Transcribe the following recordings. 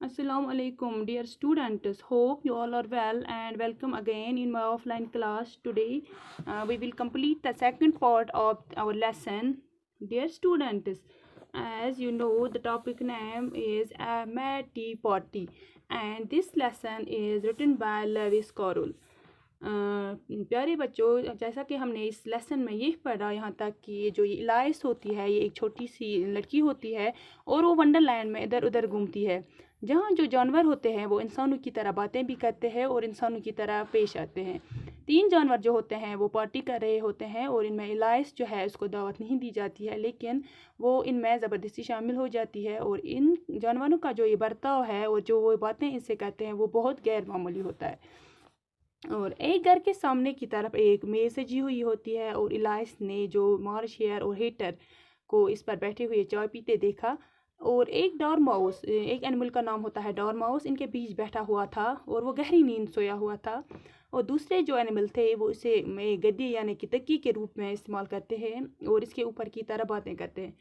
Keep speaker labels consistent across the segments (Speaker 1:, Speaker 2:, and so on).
Speaker 1: Assalamu alaikum, dear students. Hope you all are well and welcome again in my offline class. Today, we will complete the second part of our lesson. Dear students, as you know, the topic name is a mad tea party, and this lesson is written by Lewis Carroll. प्यारे बच्चों, जैसा कि हमने इस lesson में ये पढ़ा यहाँ तक कि ये जो इलाइस होती है ये एक छोटी सी लड़की होती है और वो वंडरलैंड में इधर उधर घूमती है, जहाँ जो जानवर होते हैं वो इंसानों की तरह बातें भी करते हैं और इंसानों की तरह पेश आते हैं। तीन जानवर जो होते हैं वो पार्टी कर रहे होते हैं और इनमें इलाइस जो है उसको दावत नहीं दी जाती है, लेकिन वो इनमें ज़बरदस्ती शामिल हो जाती है और इन जानवरों का जो ये बर्ताव है और जो वो बातें इनसे कहते हैं वो बहुत गैर मामूली होता है। और एक घर के सामने की तरफ एक मेज़ सजी हुई होती है और इलाइस ने जो मार्शियर और हेटर को इस पर बैठे हुए चाय पीते देखा और एक डॉरमाउस, एक एनिमल का नाम होता है डॉरमाउस, इनके बीच बैठा हुआ था और वो गहरी नींद सोया हुआ था। और दूसरे जो एनिमल थे वो इसे गद्दी यानी कि तकिए के रूप में इस्तेमाल करते हैं और इसके ऊपर की तरह बातें करते हैं।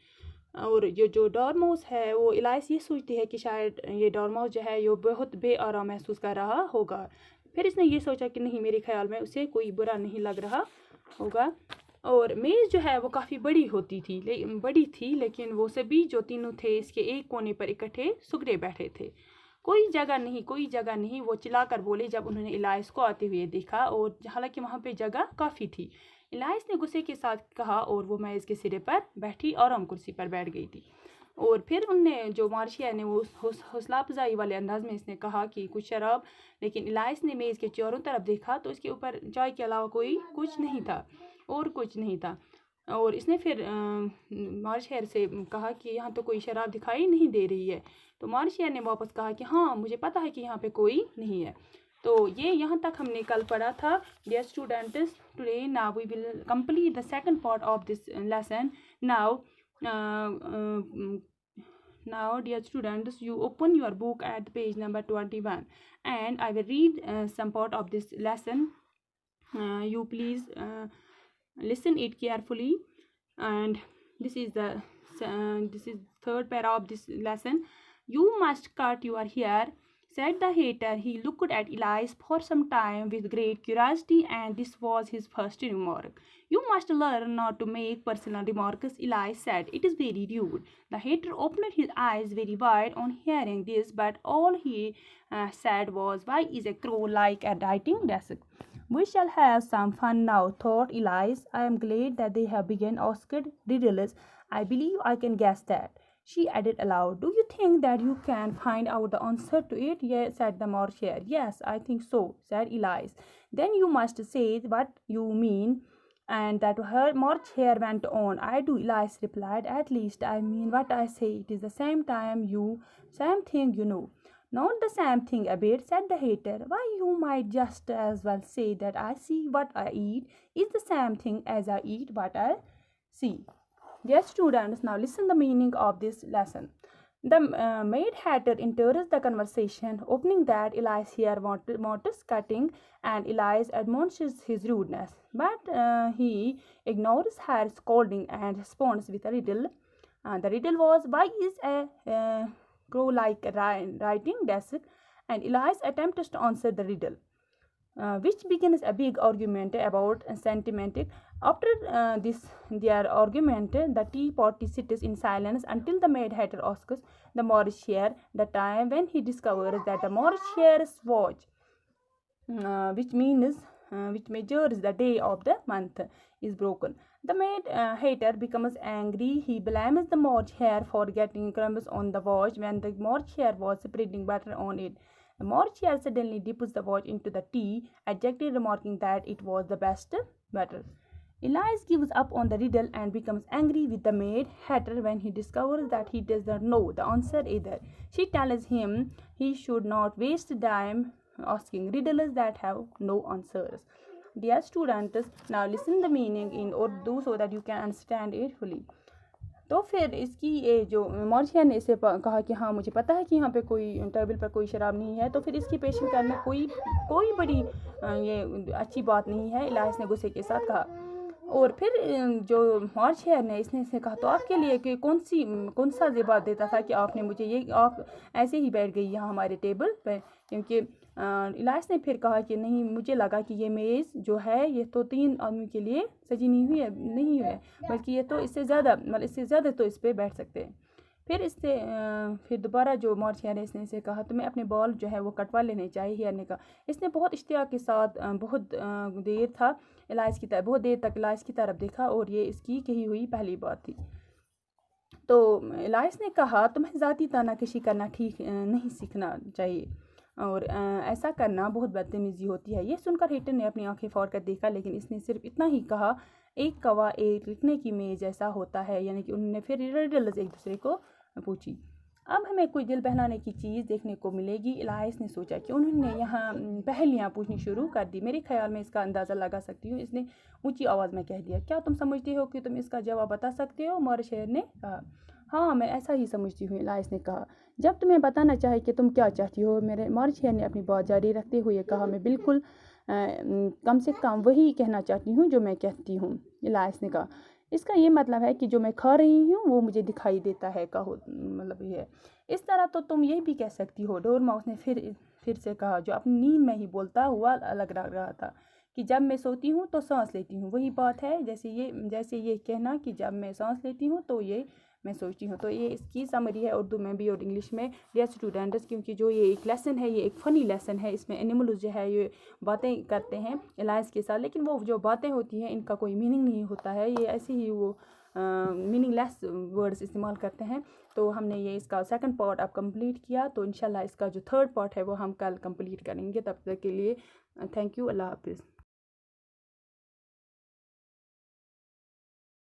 Speaker 1: और ये जो डॉरमाउस है वो इलाइस ये सोचती है कि शायद ये डॉरमाउस जो है ये बहुत बेआराम महसूस कर रहा होगा। फिर इसने ये सोचा कि नहीं, मेरे ख्याल में उसे कोई बुरा नहीं लग रहा होगा। और मेज़ जो है वो काफ़ी बड़ी थी, लेकिन वो सभी जो तीनों थे इसके एक कोने पर इकट्ठे सुगड़े बैठे थे। कोई जगह नहीं, कोई जगह नहीं, वो चिल्लाकर बोले जब उन्होंने इलाइस को आते हुए देखा, और हालांकि वहाँ पे जगह काफ़ी थी। इलाइस ने गुस्से के साथ कहा और वो मेज़ के सिरे पर बैठी आराम कुर्सी पर बैठ गई थी। और फिर उनने जो मार्शिया ने वो हौसला अफजाई वाले अंदाज में इसने कहा कि कुछ शराब, लेकिन इलाइस ने मेज़ के चारों तरफ देखा तो इसके ऊपर चाय के अलावा कोई कुछ नहीं था और कुछ नहीं था। और इसने फिर मार्शिया से कहा कि यहाँ तो कोई शराब दिखाई नहीं दे रही है। तो मार्शिया ने वापस कहा कि हाँ, मुझे पता है कि यहाँ पे कोई नहीं है। तो ये यहाँ तक हमने कल पढ़ा था। Dear students, today now we will complete the second part of this lesson. Now now, dear students, you open your book at page number 21 and I will read some part of this lesson. You please listen it carefully, and this is the third para of this lesson. You must cut your hair, said the hater. He looked at Elias for some time with great curiosity, and this was his first remark. You must learn not to make personal remarks, Elias said. It is very rude. The hater opened his eyes very wide on hearing this, but all he said was, "Why is a crow like a writing desk?" "We shall have some fun now," thought Elias. "I am glad that they have begun asking riddles. I believe I can guess that." She added aloud, "Do you think that you can find out the answer to it?" "Yes," said the Marshal. "Yes, I think so," said Elias. "Then you must say what you mean." And that her Marshal went on. "I do," Elias replied. "At least I mean what I say. It is the same thing, you know." "Not the same thing a bit," said the hater. "Why, you might just as well say that I see what I eat is the same thing as I eat what I see." Dear students, now listen the meaning of this lesson. The Mad Hatter enters the conversation, opening that Elias here wants cutting, and Elias admonishes his rudeness. But he ignores her scolding and responds with a riddle. The riddle was, "Why is a crow like a writing desk?" And Elias attempts to answer the riddle, which begins a big argument about sentiment. After their argument, the tea party sits in silence until the Mad Hatter asks the Mauritius the time when he discovers that the Mauritius watch, which measures the day of the month, is broken. The Mad Hatter becomes angry. He blames the March Hare for getting crumbs on the watch when the March Hare was spreading butter on it. The March Hare suddenly dips the watch into the tea, adjectively remarking that it was the best butter. Elias gives up on the riddle and becomes angry with the Mad Hatter when he discovers that he does not know the answer either. She tells him he should not waste time asking riddles that have no answers. Dear students, now listen the meaning in Urdu so that you can understand it fully. तो फिर इसकी ये जो मॉर्शिया ने इसे कहा कि हाँ, मुझे पता है कि यहाँ पे कोई टेबल पर कोई शराब नहीं है, तो फिर इसकी पेशेंट करना कोई बड़ी ये अच्छी बात नहीं है, इलाइस ने गुस्से के साथ कहा। और फिर जो मॉर्च हेयर ने इसने कहा तो आपके लिए कि कौन सा ज़ेबा देता था कि आपने मुझे ये आप ऐसे ही बैठ गई यहाँ हमारे टेबल पे, क्योंकि इलाइस ने फिर कहा कि नहीं, मुझे लगा कि ये मेज़ जो है ये तो 3 आदमी के लिए सजी नहीं है, बल्कि ये तो इससे ज़्यादा, मतलब इससे ज़्यादा तो इस पर बैठ सकते हैं। फिर दोबारा जो मॉर्च हेयर ने इसने कहा तुम्हें अपने बाल जो है वो कटवा लेने चाहिए। हेयर ने कहा, इसने बहुत इश्तियाक के साथ बहुत देर था इलाइस की तरफ, बहुत देर तक इलाइस की तरफ देखा और ये इसकी कही हुई पहली बात थी। तो इलाइस ने कहा तुम्हें ज़ाती तानाकशी करना ठीक नहीं सीखना चाहिए और ऐसा करना बहुत बदतमीज़ी होती है। ये सुनकर हिटन ने अपनी आंखें फाड़ कर देखा, लेकिन इसने सिर्फ इतना ही कहा, एक कौवा एक लिखने की मेज़ जैसा होता है। यानी कि उन्होंने फिर रिडल्स एक दूसरे को पूछी। अब हमें कोई दिल बहलाने की चीज़ देखने को मिलेगी। इलाइस ने सोचा कि उन्होंने यहाँ पहेलियाँ पूछनी शुरू कर दी। मेरे ख्याल में इसका अंदाज़ा लगा सकती हूँ, इसने ऊंची आवाज़ में कह दिया। क्या तुम समझते हो कि तुम इसका जवाब बता सकते हो? मॉर्च हेयर ने कहा। हाँ, मैं ऐसा ही समझती हूँ, इलाइस ने कहा। जब तुम्हें बताना चाहे कि तुम क्या चाहती हो, मेरे मॉर्च हेयर ने अपनी बात जारी रखते हुए कहा, मैं बिल्कुल कम से कम वही कहना चाहती हूँ जो मैं कहती हूँ। इलाइस ने कहा, इसका ये मतलब है कि जो मैं खा रही हूँ वो मुझे दिखाई देता है, कहो मतलब ये है। इस तरह तो तुम ये भी कह सकती हो, डोरमाउस ने फिर से कहा, जो अपनी नींद में ही बोलता हुआ अलग लग रहा था, कि जब मैं सोती हूँ तो सांस लेती हूँ। वही बात है जैसे ये कहना कि जब मैं सांस लेती हूँ तो ये मैं सोचती हूँ। तो ये इसकी समरी है उर्दू में भी और इंग्लिश में। डियर स्टूडेंट्स, क्योंकि जो ये एक लेसन है, ये एक फ़नी लेसन है, इसमें एनिमल्स जो है ये बातें करते हैं इलाइस के साथ, लेकिन वो जो बातें होती हैं इनका कोई मीनिंग नहीं होता है, ये ऐसे ही वो मीनिंगलेस वर्ड्स इस्तेमाल करते हैं। तो हमने ये इसका सेकंड पार्ट अब कंप्लीट किया, तो इंशाल्लाह इसका जो थर्ड पार्ट है वो हम कल कंप्लीट करेंगे। तब तक के लिए थैंक यू, अल्लाह हाफिज़।